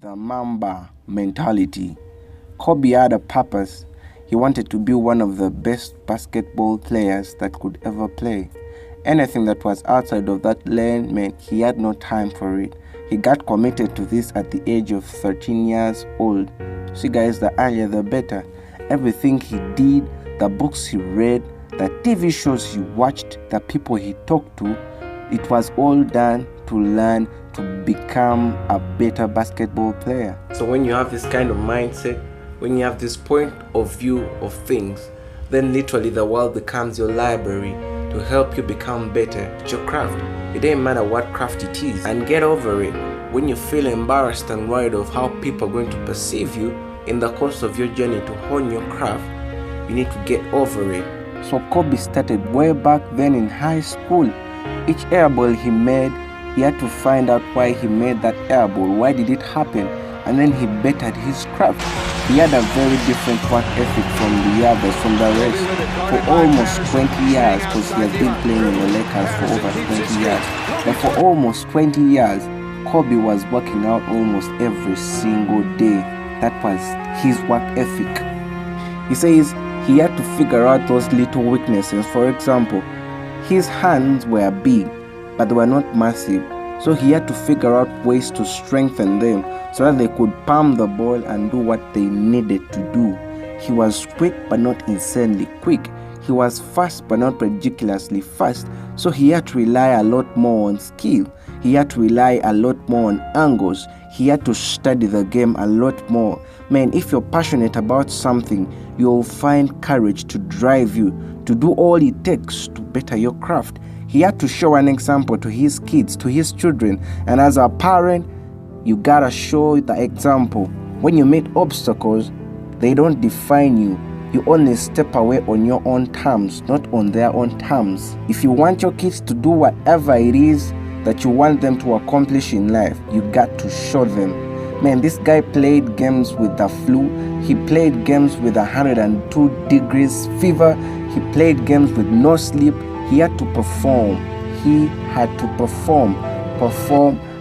The Mamba mentality. Kobe had a purpose. He wanted to be one of the best basketball players that could ever play. Anything that was outside of that lane meant he had no time for it. He got committed to this at the age of 13 years old. See guys, the earlier the better. Everything he did, the books he read, the TV shows he watched, the people he talked to, it was all done to learn to become a better basketball player. So when you have this kind of mindset, when you have this point of view of things, then literally the world becomes your library to help you become better at your craft. It doesn't matter what craft it is, and get over it. When you feel embarrassed and worried of how people are going to perceive you in the course of your journey to hone your craft, you need to get over it. So Kobe started way back then in high school. Each air ball he made, he had to find out why he made that air ball, why did it happen, and then he bettered his craft. He had a very different work ethic from the others, from the rest, for almost 20 years, because he has been playing in the Lakers for over 20 years. But for almost 20 years, Kobe was working out almost every single day. That was his work ethic. He says he had to figure out those little weaknesses. For example, his hands were big, but they were not massive. So he had to figure out ways to strengthen them so that they could palm the ball and do what they needed to do. He was quick but not insanely quick. He was fast but not ridiculously fast. So he had to rely a lot more on skill. He had to rely a lot more on angles. He had to study the game a lot more. Man, if you're passionate about something, you'll find courage to drive you to do all it takes to better your craft. He had to show an example to his kids, to his children. And as a parent, you gotta show the example. When you meet obstacles, they don't define you. You only step away on your own terms, not on their own terms. If you want your kids to do whatever it is that you want them to accomplish in life, you got to show them. Man, this guy played games with the flu. He played games with 102 degrees fever. He played games with no sleep. He had to perform. He had to perform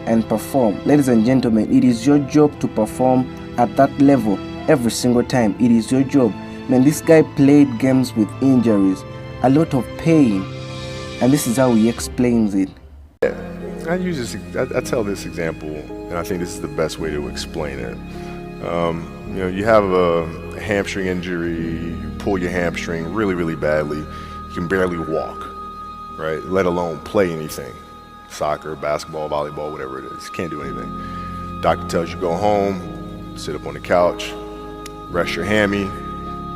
and perform. Ladies and gentlemen, it is your job to perform at that level every single time. It is your job. Man, this guy played games with injuries, a lot of pain, and this is how he explains it. Yeah, I tell this example, and I think this is the best way to explain it. You have a hamstring injury, you pull your hamstring really, really badly, you can barely walk, right? Let alone play anything. Soccer, basketball, volleyball, whatever it is. Can't do anything. Doctor tells you go home, sit up on the couch, rest your hammy,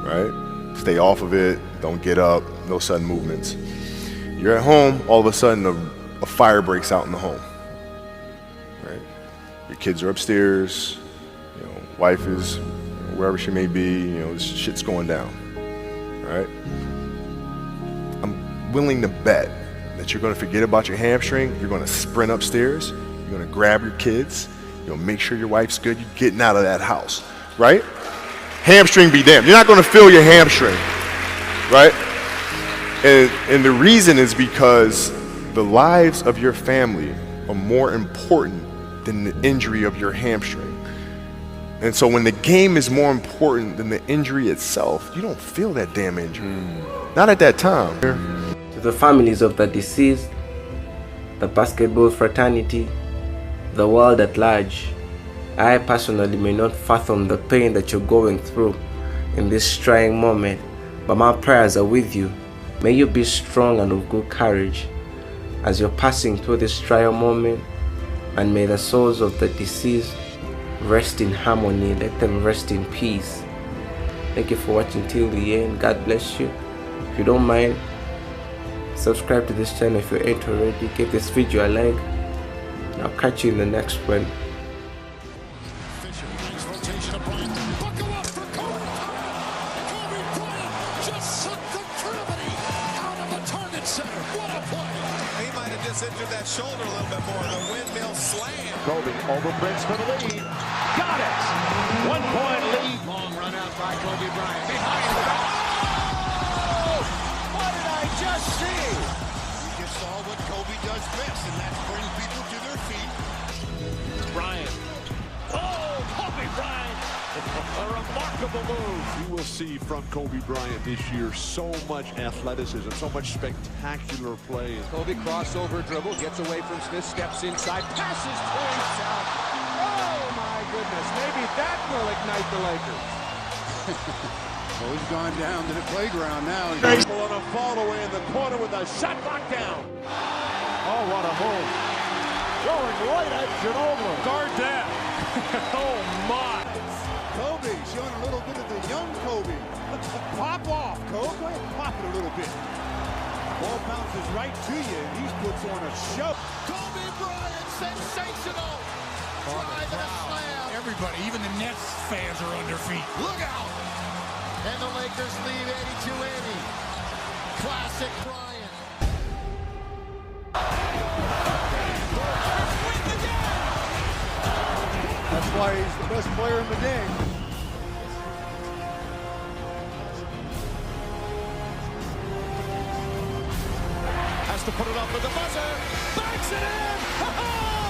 right? Stay off of it, don't get up, no sudden movements. You're at home, all of a sudden a fire breaks out in the home, right? Your kids are upstairs, wife is wherever she may be, shit's going down, right? I'm willing to bet that you're going to forget about your hamstring. You're going to sprint upstairs. You're going to grab your kids. Make sure your wife's good. You're getting out of that house, right? Hamstring be damned. You're not going to feel your hamstring, right? And the reason is because the lives of your family are more important than the injury of your hamstring. And so when the game is more important than the injury itself, you don't feel that damn injury. Not at that time. To the families of the deceased, the basketball fraternity, the world at large, I personally may not fathom the pain that you're going through in this trying moment, but my prayers are with you. May you be strong and of good courage as you're passing through this trial moment, and may the souls of the deceased rest in harmony. Let them rest in peace. Thank you for watching till the end. God bless you. If you don't mind, subscribe to this channel if you ain't already. Give this video a like. I'll catch you in the next one. Injured that shoulder a little bit more. The windmill slam. Kobe overprints for the lead. Got it. 1 point lead. Long run out by Kobe Bryant. Behind the back. Oh! What did I just see? You just saw what Kobe does best, and that's bring people to their feet. Bryant. Oh! remarkable move. You will see from Kobe Bryant this year so much athleticism, so much spectacular play. Kobe crossover dribble, gets away from Smith, steps inside, passes to himself. Oh my goodness, maybe that will ignite the Lakers. Well, he's gone down to the playground now. On a fall away in the corner with a shot knocked down. Oh, what a move. Going right at Ginobili. Guard that. Oh, my. Kobe showing a little bit of the young Kobe. Pop off, Kobe. Go ahead, pop it a little bit. Ball bounces right to you, and he puts on a show. Kobe Bryant, sensational. Drive and a slam. Everybody, even the Nets fans are on their feet. Look out. And the Lakers lead 82-80. Classic Bryant. That's why he's the best player in the game. Has to put it up with the buzzer. Banks it in.